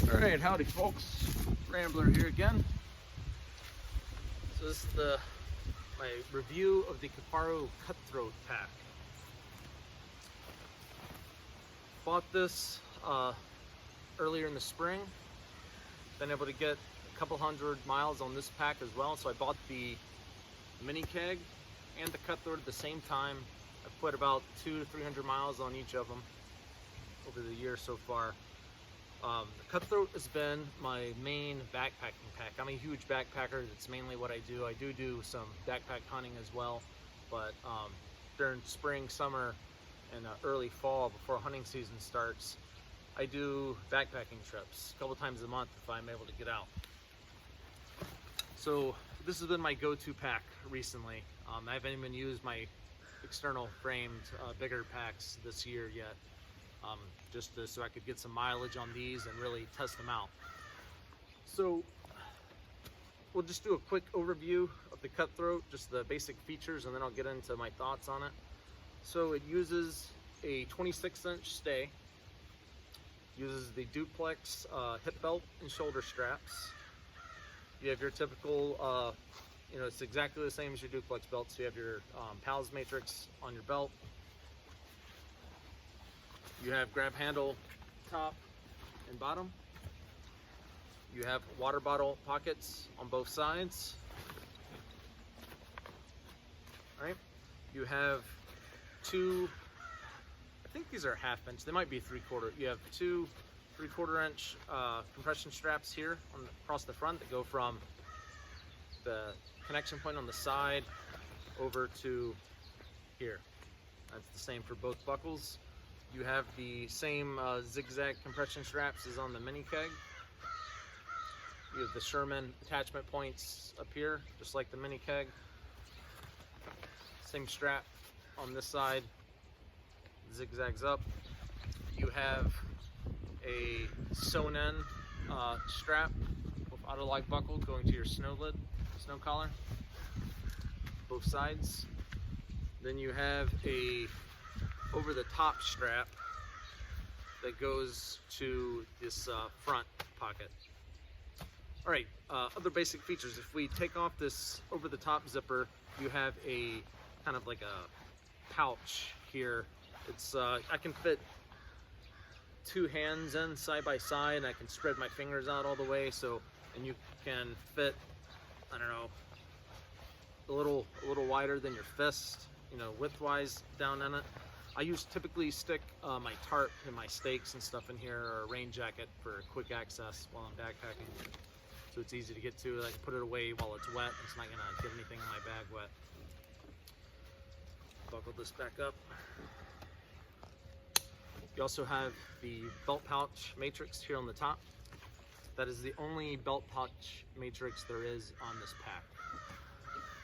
Alright, howdy folks, Rambler here again. So this is my review of the Kifaru Kutthroat pack. Bought this earlier in the spring. Been able to get a couple hundred miles on this pack as well. So I bought the minikeg and the Kutthroat at the same time. I've put about 200 to 300 miles on each of them over the year so far. The Kutthroat has been my main backpacking pack. I'm a huge backpacker. That's mainly what I do. I do some backpack hunting as well, but during spring, summer, and early fall before hunting season starts, I do backpacking trips a couple times a month if I'm able to get out. So this has been my go-to pack recently. I haven't even used my external framed bigger packs this year yet. So I could get some mileage on these and really test them out. So we'll just do a quick overview of the Kutthroat, just the basic features, and then I'll get into my thoughts on it. So it uses a 26-inch stay, uses the duplex hip belt and shoulder straps. You have your typical, it's exactly the same as your duplex belt. So you have your PALS matrix on your belt. You have grab handle top and bottom. You have water bottle pockets on both sides. All right. You have two, I think these are ½ inch. They might be 3/4. You have two 3/4 inch compression straps here across the front that go from the connection point on the side over to here. That's the same for both buckles. You have the same zigzag compression straps as on the minikeg. You have the Sherman attachment points up here, just like the minikeg. Same strap on this side, zigzags up. You have a sewn-in strap with auto-lock buckle going to your snow collar, both sides. Then you have a over-the-top strap that goes to this front pocket. All right, other basic features. If we take off this over-the-top zipper, you have a kind of like a pouch here. It's I can fit two hands in side by side, and I can spread my fingers out all the way. And you can fit, I don't know, a little wider than your fist, width-wise down in it. I typically stick my tarp and my stakes and stuff in here, or a rain jacket for quick access while I'm backpacking. So it's easy to get to. I can put it away while it's wet. It's not gonna get anything in my bag wet. Buckle this back up. You also have the belt pouch matrix here on the top. That is the only belt pouch matrix there is on this pack,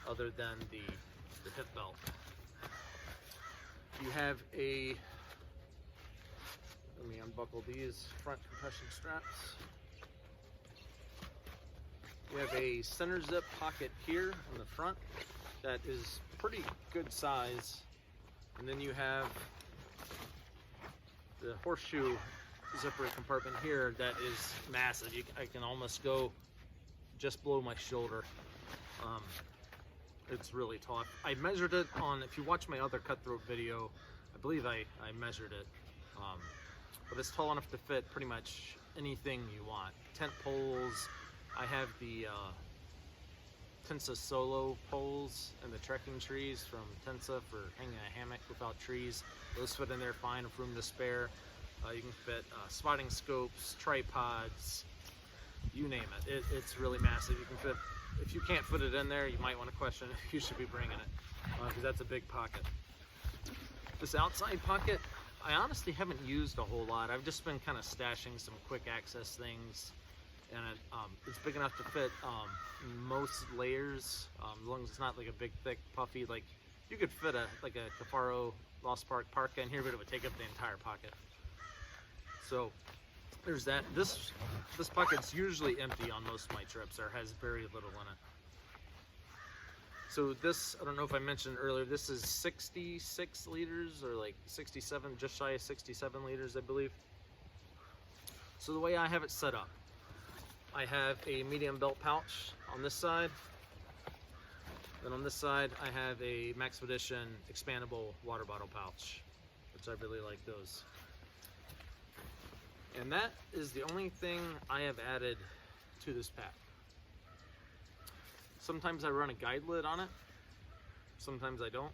other than the hip belt. You have let me unbuckle these front compression straps. You have a center zip pocket here on the front that is pretty good size. And then you have the horseshoe zipper compartment here that is massive. I can almost go just below my shoulder. It's really tall. I measured it if you watch my other Kutthroat video, I believe I measured it. But it's tall enough to fit pretty much anything you want. Tent poles. I have the Tensa Solo poles and the trekking trees from Tensa for hanging a hammock without trees. Those fit in there fine with room to spare. You can fit spotting scopes, tripods, you name it. It's really massive. You can fit. If you can't fit it in there, you might want to question if you should be bringing it, because that's a big pocket. This outside pocket, I honestly haven't used a whole lot. I've just been kind of stashing some quick access things, and it's big enough to fit most layers, as long as it's not like a big, thick, puffy. Like you could fit a Kifaru Lost Park parka in here, but it would take up the entire pocket. So there's that. This pocket's usually empty on most of my trips, or has very little in it. So this, I don't know if I mentioned earlier, this is 66 liters or like 67, just shy of 67 liters, I believe. So the way I have it set up, I have a medium belt pouch on this side. Then on this side, I have a Maxpedition expandable water bottle pouch, which I really like those. And that is the only thing I have added to this pack. Sometimes I run a guide lid on it, sometimes I don't.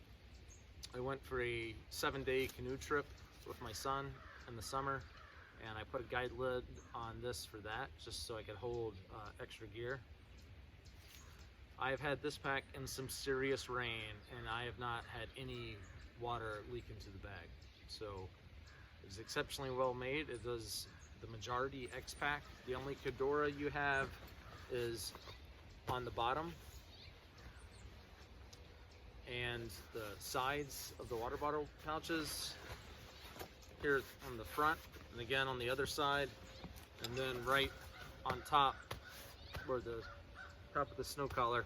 I went for a 7-day canoe trip with my son in the summer, and I put a guide lid on this for that, just so I could hold extra gear. I have had this pack in some serious rain, and I have not had any water leak into the bag. So it's exceptionally well made. It does the majority X-Pack. The only Kedora you have is on the bottom and the sides of the water bottle pouches here on the front, and again on the other side, and then right on top where the top of the snow collar,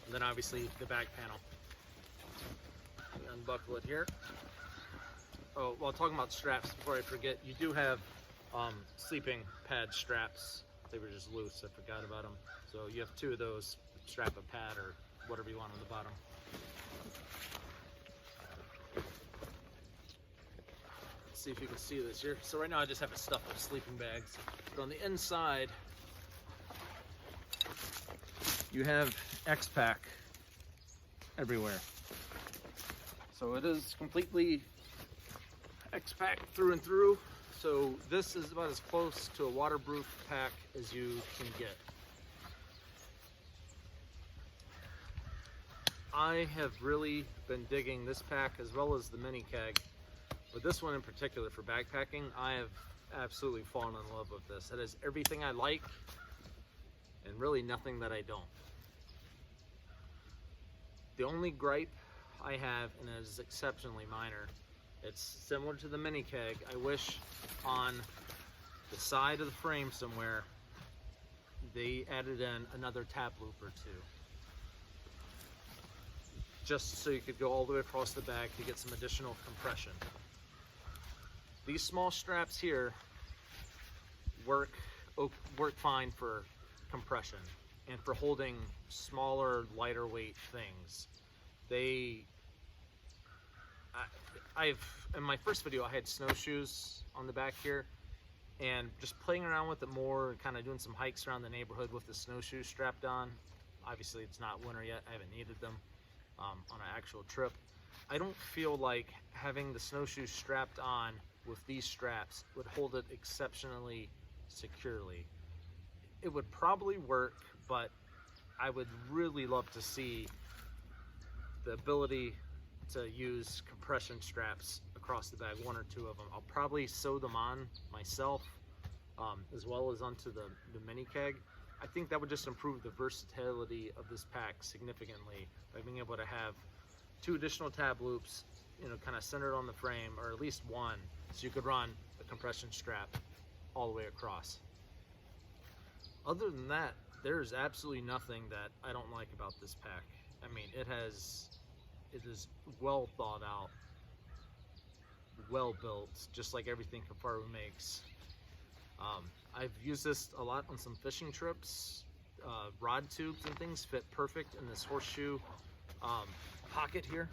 and then obviously the back panel. Unbuckle it here. Oh, while talking about straps, before I forget, you do have sleeping pad straps. They were just loose, I forgot about them. So you have 2 of those, strap a pad or whatever you want on the bottom. Let's see if you can see this here. So right now I just have it stuffed with sleeping bags. But on the inside, you have X-Pack everywhere. So it is completely X-Pack through and through. So this is about as close to a waterproof pack as you can get. I have really been digging this pack as well as the minikeg, but this one in particular for backpacking, I have absolutely fallen in love with this. It has everything I like and really nothing that I don't. The only gripe I have, and it is exceptionally minor, it's similar to the minikeg. I wish on the side of the frame somewhere they added in another tab loop or 2. Just so you could go all the way across the bag to get some additional compression. These small straps here work fine for compression and for holding smaller, lighter weight things. In my first video, I had snowshoes on the back here, and just playing around with it more, kind of doing some hikes around the neighborhood with the snowshoes strapped on. Obviously, it's not winter yet. I haven't needed them on an actual trip. I don't feel like having the snowshoes strapped on with these straps would hold it exceptionally securely. It would probably work, but I would really love to see the ability to use compression straps across the bag, 1 or 2 of them. I'll probably sew them on myself, as well as onto the minikeg. I think that would just improve the versatility of this pack significantly by being able to have 2 additional tab loops, you know, kind of centered on the frame, or at least 1, so you could run a compression strap all the way across. Other than that, there's absolutely nothing that I don't like about this pack. I mean, it is well thought out, well built, just like everything Kifaru makes. I've used this a lot on some fishing trips. Rod tubes and things fit perfect in this horseshoe pocket here.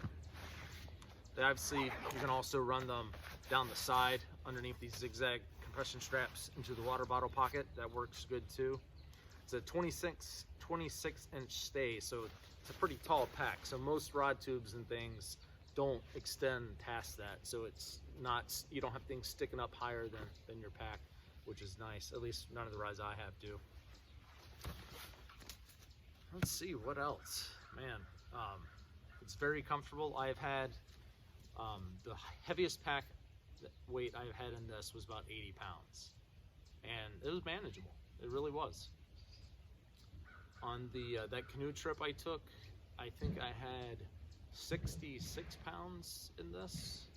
They obviously, you can also run them down the side underneath these zigzag compression straps into the water bottle pocket. That works good too. It's a 26 inch stay, so it's a pretty tall pack. So most rod tubes and things don't extend past that. So it's not, you don't have things sticking up higher than your pack, which is nice. At least none of the rides I have do. Let's see what else, man. It's very comfortable. I've had the heaviest pack weight I've had in this was about 80 pounds, and it was manageable. It really was. On the that canoe trip I took, I think I had 66 pounds in this,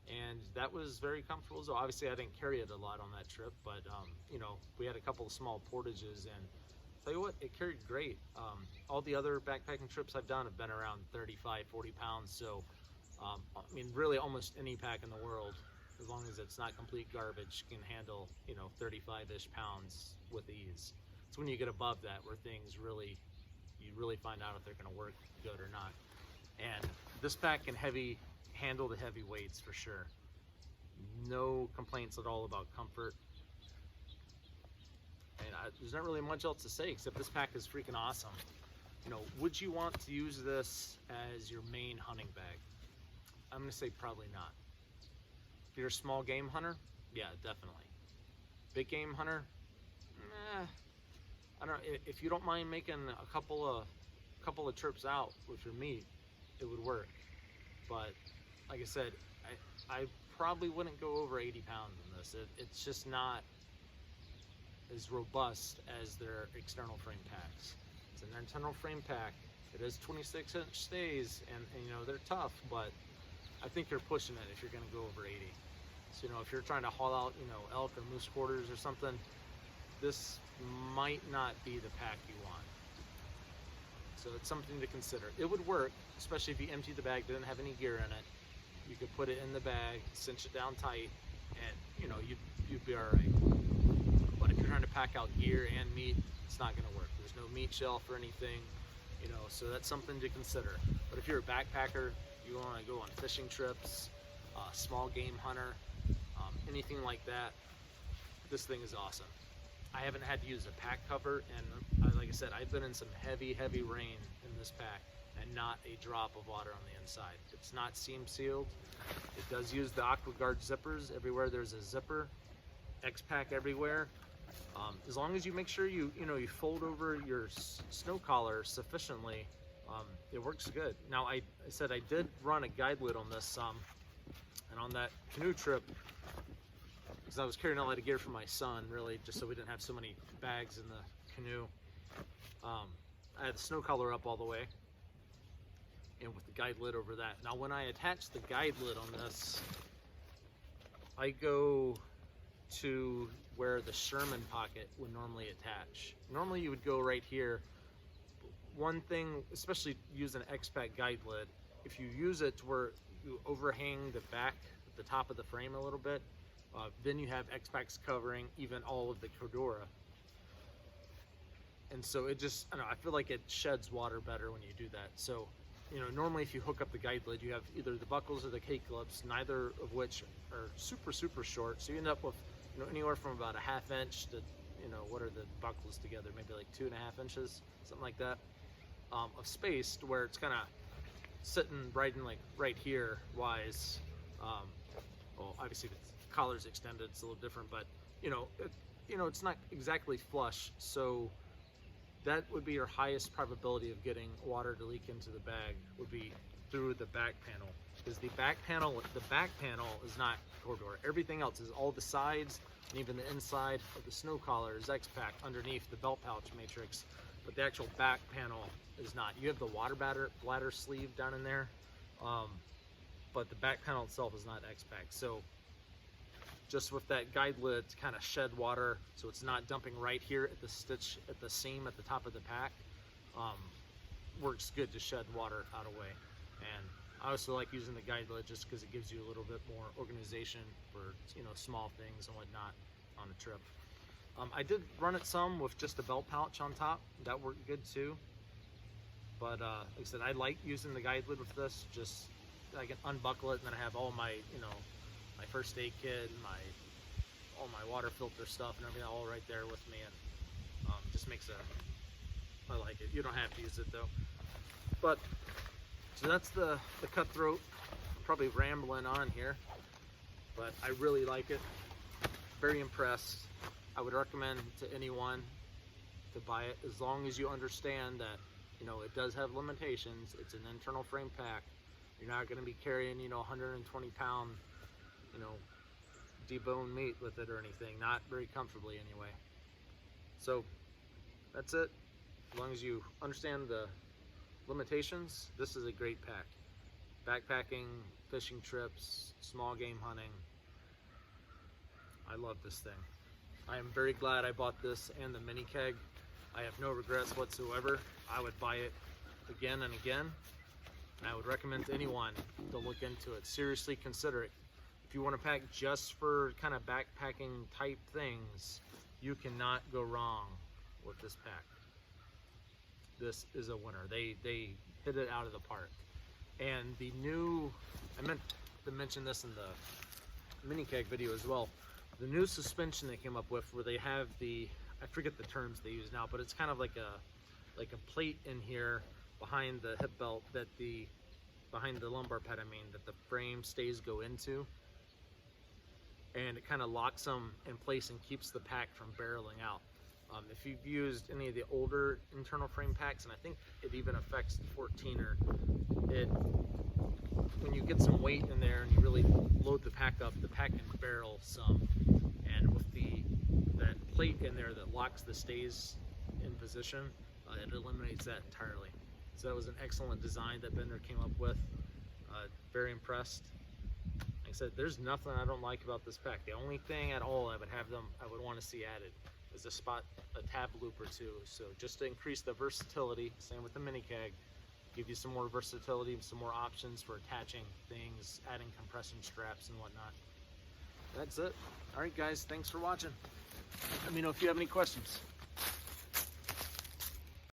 and that was very comfortable. So obviously I didn't carry it a lot on that trip, but you know, we had a couple of small portages, and tell you what, it carried great. All the other backpacking trips I've done have been around 35, 40 pounds. So I mean, really almost any pack in the world as long as it's not complete garbage, can handle, you know, 35-ish pounds with ease. It's when you get above that where things really, you really find out if they're going to work good or not. And this pack can handle the heavy weights for sure. No complaints at all about comfort. And there's not really much else to say except this pack is freaking awesome. You know, would you want to use this as your main hunting bag? I'm gonna say probably not. If you're a small game hunter, yeah, definitely. Big game hunter, I don't know. If you don't mind making a couple of trips out with your meat, it would work. But like I said, I probably wouldn't go over 80 pounds in this. It's just not as robust as their external frame packs. It's an internal frame pack. It is 26-inch stays, and you know, they're tough, but I think you're pushing it if you're going to go over 80. So, you know, if you're trying to haul out, you know, elk or moose quarters or something, this might not be the pack you want. So it's something to consider. It would work, especially if you empty the bag, didn't have any gear in it. You could put it in the bag, cinch it down tight, and you know, you'd be all right. But if you're trying to pack out gear and meat, it's not going to work. There's no meat shelf or anything, you know, so that's something to consider. But if you're a backpacker, you want to go on fishing trips, small game hunter, anything like that, this thing is awesome. I haven't had to use a pack cover, and like I said, I've been in some heavy rain in this pack and not a drop of water on the inside. It's not seam sealed. It does use the AquaGuard zippers. Everywhere there's a zipper, X-Pack everywhere. As long as you make sure you fold over your snow collar sufficiently, it works good. Now I said I did run a guide lid on this some, and on that canoe trip, because I was carrying a lot of gear for my son, really, just so we didn't have so many bags in the canoe. I had the snow collar up all the way, and with the guide lid over that. Now when I attach the guide lid on this, I go to where the Sherman pocket would normally attach. Normally you would go right here. One thing, especially using an X-Pack guide lid, if you use it to where you overhang the back, the top of the frame a little bit, then you have X-Packs covering even all of the Cordura. And so it just, I don't know, I feel like it sheds water better when you do that. So, you know, normally if you hook up the guide lid, you have either the buckles or the K-clips, neither of which are super short. So you end up with, you know, anywhere from about a ½ inch to, you know, what are the buckles together? Maybe like 2.5 inches, something like that, of space to where it's kind of sitting right in, like right here wise. Well, obviously the collar's extended, it's a little different, but you know, it's not exactly flush. So that would be your highest probability of getting water to leak into the bag, would be through the back panel. Because the back panel is not Cordura. Everything else is all the sides and even the inside of the snow collar is X-Pack underneath the belt pouch matrix, but the actual back panel is not. You have the water bladder sleeve down in there, but the back panel itself is not X-Pack. So just with that guide lid to kind of shed water, so it's not dumping right here at the stitch, at the seam at the top of the pack, works good to shed water out of way. And I also like using the guide lid just because it gives you a little bit more organization for, you know, small things and whatnot on a trip. I did run it some with just a belt pouch on top. That worked good too. But like I said, I like using the guide lid with this. Just I can unbuckle it and then I have all my, you know, my first aid kit, all my water filter stuff and everything all right there with me, and just makes I like it. You don't have to use it though. But so that's the Cutthroat. I'm probably rambling on here, but I really like it. Very impressed. I would recommend to anyone to buy it, as long as you understand that, you know, it does have limitations. It's an internal frame pack. You're not going to be carrying, you know, 120 pound, you know, deboned meat with it or anything. Not very comfortably anyway. So that's it. As long as you understand the limitations, this is a great pack. Backpacking, fishing trips, small game hunting. I love this thing. I am very glad I bought this and the minikeg. I have no regrets whatsoever. I would buy it again and again, and I would recommend to anyone to look into it. Seriously consider it. If if you want to pack just for kind of backpacking type things, you cannot go wrong with this pack. This is a winner. They hit it out of the park. And the new, I meant to mention this in the minikeg video as well, the new suspension they came up with, where they have the, I forget the terms they use now, but it's kind of like a plate in here behind the hip belt that behind the lumbar pad, I mean, that the frame stays go into, and it kind of locks them in place and keeps the pack from barreling out. If you've used any of the older internal frame packs, and I think it even affects the 14er, when you get some weight in there and you really load the pack up, the pack can barrel some. And with that plate in there that locks the stays in position, it eliminates that entirely. So that was an excellent design that Bender came up with. Very impressed. Like I said, there's nothing I don't like about this pack. The only thing at all I would want to see added is a tab loop or two. So just to increase the versatility, same with the minikeg, give you some more versatility, some more options for attaching things, adding compression straps and whatnot. That's it. All right, guys, thanks for watching. Let me know if you have any questions.